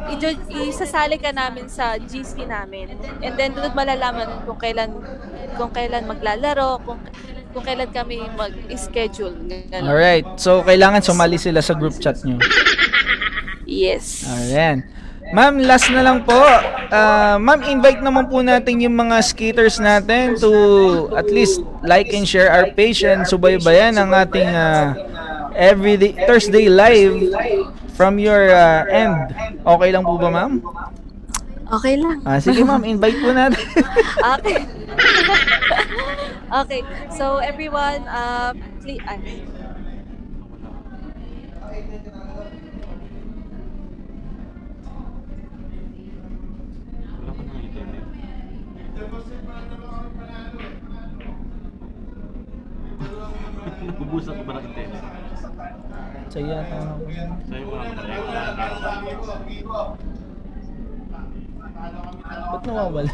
isasali ka namin sa GC namin. And then doon malalaman kung kailan maglalaro, kung kailan kami mag-schedule. Alright. So kailangan sumali sila sa group chat nyo. Yes. Ayan. Ma'am, last na lang po. Ma'am, invite naman po natin yung mga skaters natin to at least like and share our page and subaybayan ang ating everyday Thursday live from your end. Okay lang po ba, ma'am? Okay lang. Sige, ma'am, invite po natin. Okay. Okay. So everyone, please. Nabubusan ko ba ng internet? Saya tayo. Sa'yo mga Ba't nawawala?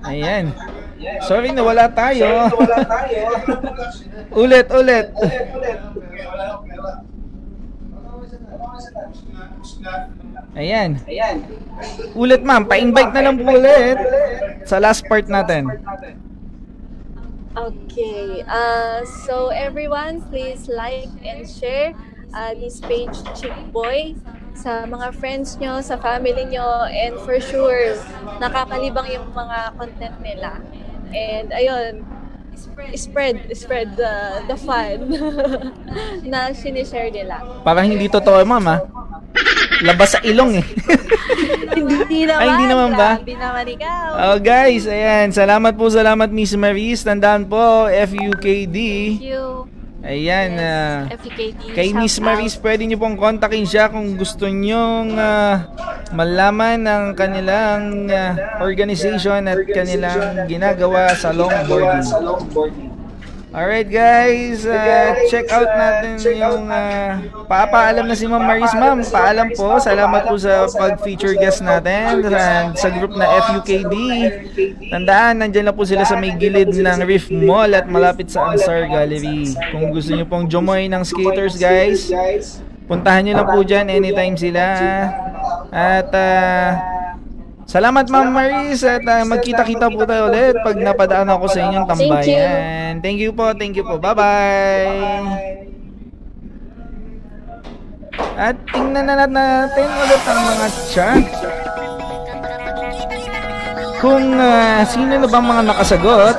Ayan. Sorry, nawala tayo. Ulit. Ayan. Ulit, ma'am. Pa-invite na lang po ulit sa last part natin. Okay. So everyone, please like and share this page, Chick Boy, sa mga friends nyo, sa family nyo, and for sure, nakakalibang yung mga content nila. And ayun, spread the fun na sinishare nila. Parang hindi totoo, ma'am, ha? Labas sa ilong, eh. Hindi naman. Ay, hindi naman ba? Hindi naman ikaw. Oh, guys, ayan. Salamat Miss Maris. Tandaan po, FUKD. Thank you. Ayan, FUKD. kay Miss Maris, pwede nyo pong kontakin siya kung gusto nyong malaman ng kanilang organization at kanilang ginagawa sa longboarding. Alright guys, check out natin yung papaalam na si Ma'am Maris. Ma'am, paalam po. Salamat po sa pag-feature guest natin sa group na FUKD. Tandaan, nandyan lang po sila sa may gilid ng Reef Mall at malapit sa Ansar Gallery. Kung gusto nyo pong jomoy ng skaters guys, puntahan nyo lang po dyan anytime sila. At salamat Ma'am Maris at magkita-kita po tayo ulit pag napadaan ako sa inyong tambayan. Thank you po. Bye-bye. At tingnan na natin ulit ang mga chat. Kung sino na bang mga nakasagot.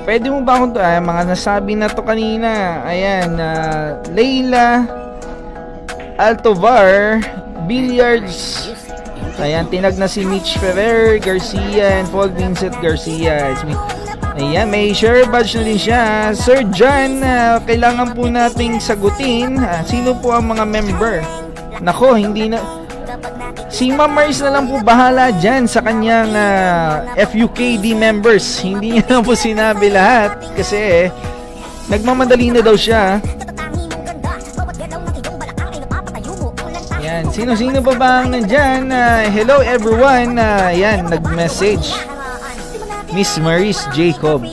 Pwede mo ba akong mga nasabi na to kanina. Ayan, Leila Altovar Billiards. Ayan, tinag na si Mitch Ferrer Garcia and Paul Vincent Garcia. Ayan, may share badge na din siya. Sir John, kailangan po nating sagutin. Sino po ang mga member? Nako, hindi na. Si Ma'am Maris na lang po bahala dyan sa kanyang FUKD members. Hindi niya na po sinabi lahat kasi nagmamadali na daw siya. Yan. Sino-sino pa ba ang nandyan? Hello everyone. Yan, nag-message. Miss Maris Jacob.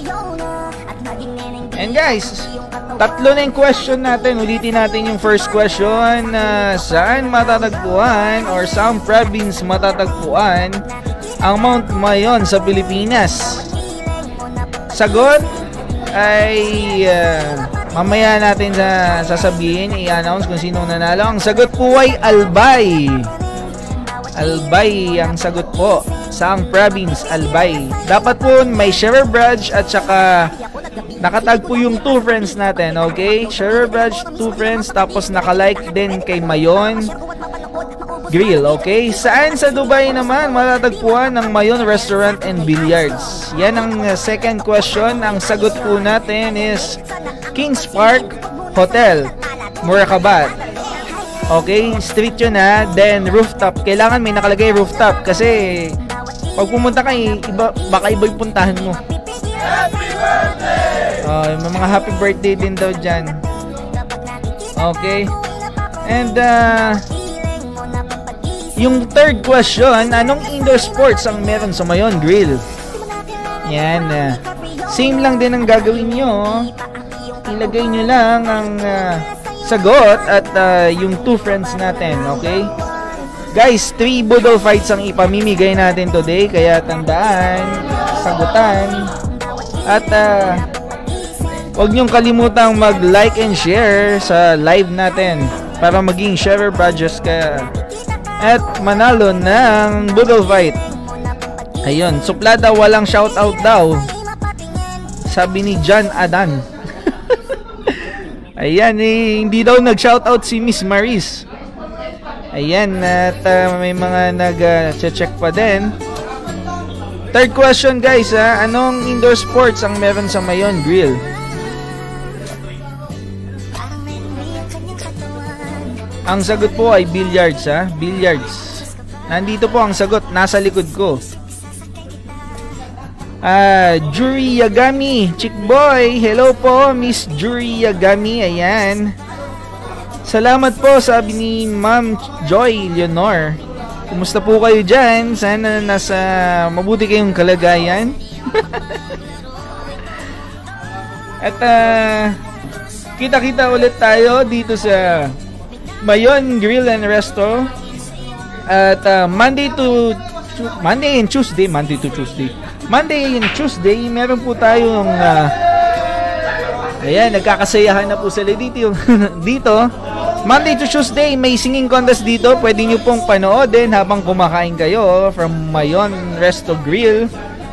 And guys, tatlo na yung question natin. Ulitin natin yung first question. Saan matatagpuan or saan province matatagpuan ang Mount Mayon sa Pilipinas? Sagot ay mamaya natin sasabihin, i-announce kung sino nanalo. Ang sagot po ay Albay. Albay ang sagot po. Saang province? Albay. Dapat po may share badge at saka nakatag po yung 2 friends natin, okay? Share badge, 2 friends, tapos nakalike din kay Mayon Grill, okay? Saan sa Dubai naman matatagpuan ng Mayon Restaurant and Billiards? Yan ang second question. Ang sagot po natin is Kings Park Hotel, Moracabat. Okay, street yun ha. Then rooftop, kailangan may nakalagay rooftop kasi pag pumunta ka, baka iba yung puntahan mo. Happy birthday! May mga happy birthday din daw dyan. Okay. And yung third question, anong indoor sports ang meron sa Mayon Grill? Yan. Same lang din ang gagawin nyo. Ilagay nyo lang ang sagot at yung 2 friends natin. Okay? Guys, 3 budol fights ang ipamimigay natin today. Kaya tandaan, sagutan. At huwag niyong kalimutang mag-like and share sa live natin para maging share badges ka at manalo ng budol fight. Ayun, suplada walang shoutout daw, sabi ni John Adan. Ayan, hindi daw nag-shoutout si Miss Maris. Ayan, at may mga nag-check pa din. Third question guys, anong indoor sports ang meron sa Mayon Grill? Ang sagot po ay billiards, billiards. Nandito po ang sagot, nasa likod ko. Juri Yagami, Chick Boy. Hello po, Miss Juri Yagami. Ayan. Salamat po, sabi ni Ma'am Joy Leonor. Kumusta po kayo dyan? Sana nasa mabuti kayong kalagayan. At kita-kita ulit tayo dito sa Mayon Grill and Resto. At Monday and Tuesday, meron po tayong ayan, nagkakasayahan na po sila dito. Monday to Tuesday, may singing contest dito. Pwede nyo pong panoodin habang kumakain kayo from Mayon Resto Grill.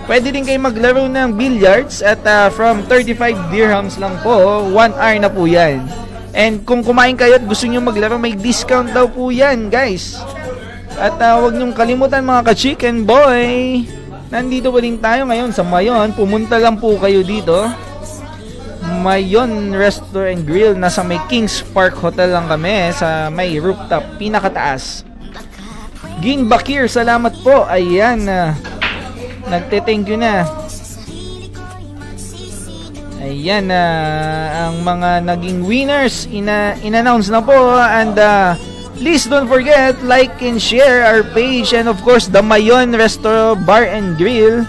Pwede din kayo maglaro ng billiards at from 35 dirhams lang po, 1 hour na po yan. And kung kumain kayo at gusto nyo maglaro, may discount daw po yan, guys. At huwag nyong kalimutan mga ka-chicken boy, nandito pa din tayo ngayon sa Mayon. Pumunta lang po kayo dito, Mayon Resto and Grill. Nasa may Kings Park Hotel lang kami, sa may rooftop, pinakataas. Gin Bakir, salamat po. Ayan, nagte-thank you na. Ayan, ang mga naging winners in-announce na po. And please don't forget, like and share our page, and of course the Mayon Resto Bar and Grill.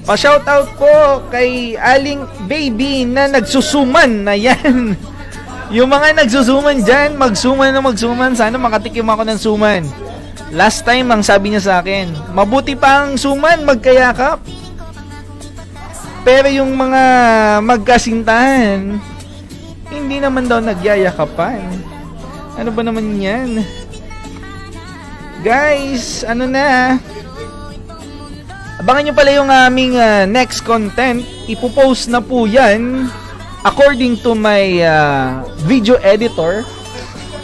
Pa-shoutout po kay Aling Baby na nagsusuman. Ayan, yung mga nagsusuman dyan, magsuman na magsuman. Sana makatikim ako ng suman. Last time ang sabi niya sa akin, mabuti pa ang suman magkayakap. Pero yung mga magkasintahan, hindi naman daw nagyayakapan. Ano ba naman yan? Guys, ano na? Abangan nyo pala yung aming next content. Ipopost na po yan. According to my video editor,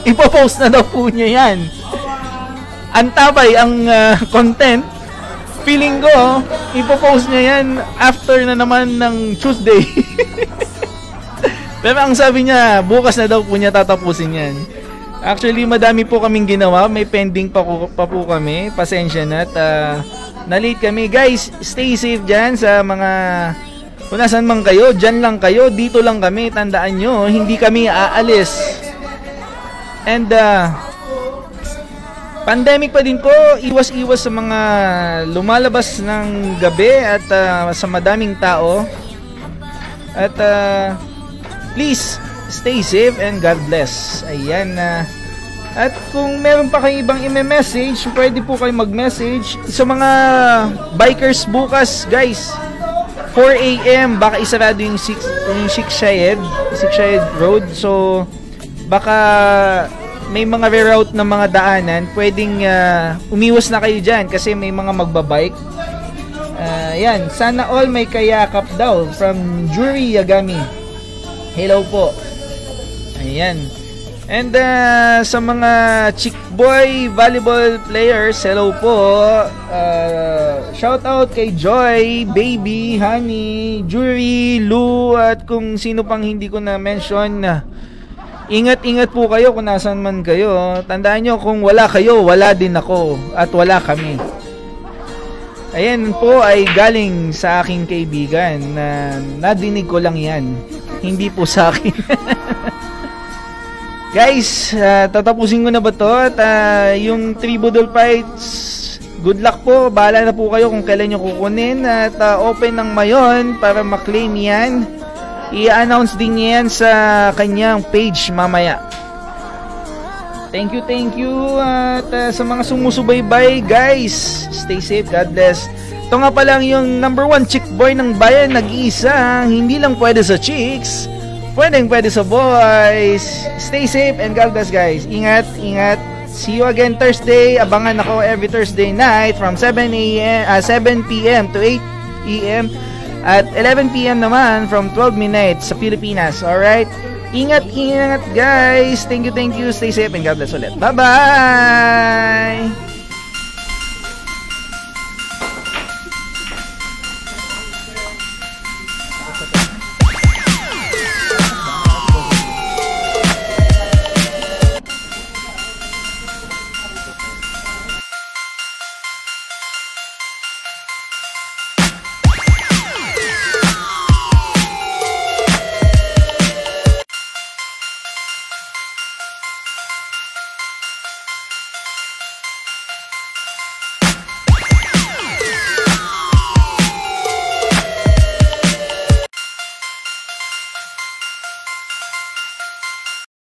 ipopost na daw po niya yan. Antabay ang content. Feeling ko, ipopost niya yan after na naman ng Tuesday. Pero ang sabi niya, bukas na daw po niya tatapusin yan. Actually, madami po kaming ginawa. May pending pa po kami. Pasensya na at na-late kami. Guys, stay safe dyan sa mga kung nasan man kayo. Dyan lang kayo. Dito lang kami. Tandaan nyo, hindi kami aalis. And Pandemic pa din po, iwas-iwas sa mga lumalabas ng gabi at sa madaming tao. At please, stay safe and God bless. Ayan. At kung meron pa kayong ibang i-message, pwede po kayo mag-message. Sa mga bikers bukas, guys, 4 AM, baka isarado yung Sheikh Zayed Road. So, baka may mga reroute na mga daanan, pwedeng umiwas na kayo dyan kasi may mga magbabike. Yan, sana all may kayakap daw from Jury Yagami. Hello po. Ayan. And sa mga Chick Boy volleyball players, hello po. Shout out kay Joy, Baby, Honey, Jury, Lou, at kung sino pang hindi ko na mention. Ingat-ingat po kayo kung nasan man kayo. Tandaan nyo, kung wala kayo, wala din ako. At wala kami. Ayan po ay galing sa aking kaibigan na nadinig ko lang yan. Hindi po sa akin. Guys, tatapusin ko na ba to? At yung 3 budol fights, good luck po. Bahala na po kayo kung kailan nyo kukunin. At open ng mayon para maklaim yan. I-announce din yan sa kanyang page mamaya. Thank you. At sa mga sumusubaybay, guys, stay safe, God bless. Ito nga pa lang yung number 1 chick boy ng bayan, nag-iisa. Hindi lang pwede sa chicks, pwede sa boys. Stay safe and God bless, guys. Ingat. See you again Thursday. Abangan ako every Thursday night from 7 p.m. to 8 p.m. At 11 p.m. naman from 12 midnight sa Pilipinas. Alright? Ingat, guys. Thank you. Stay safe and God bless ulit. Bye-bye!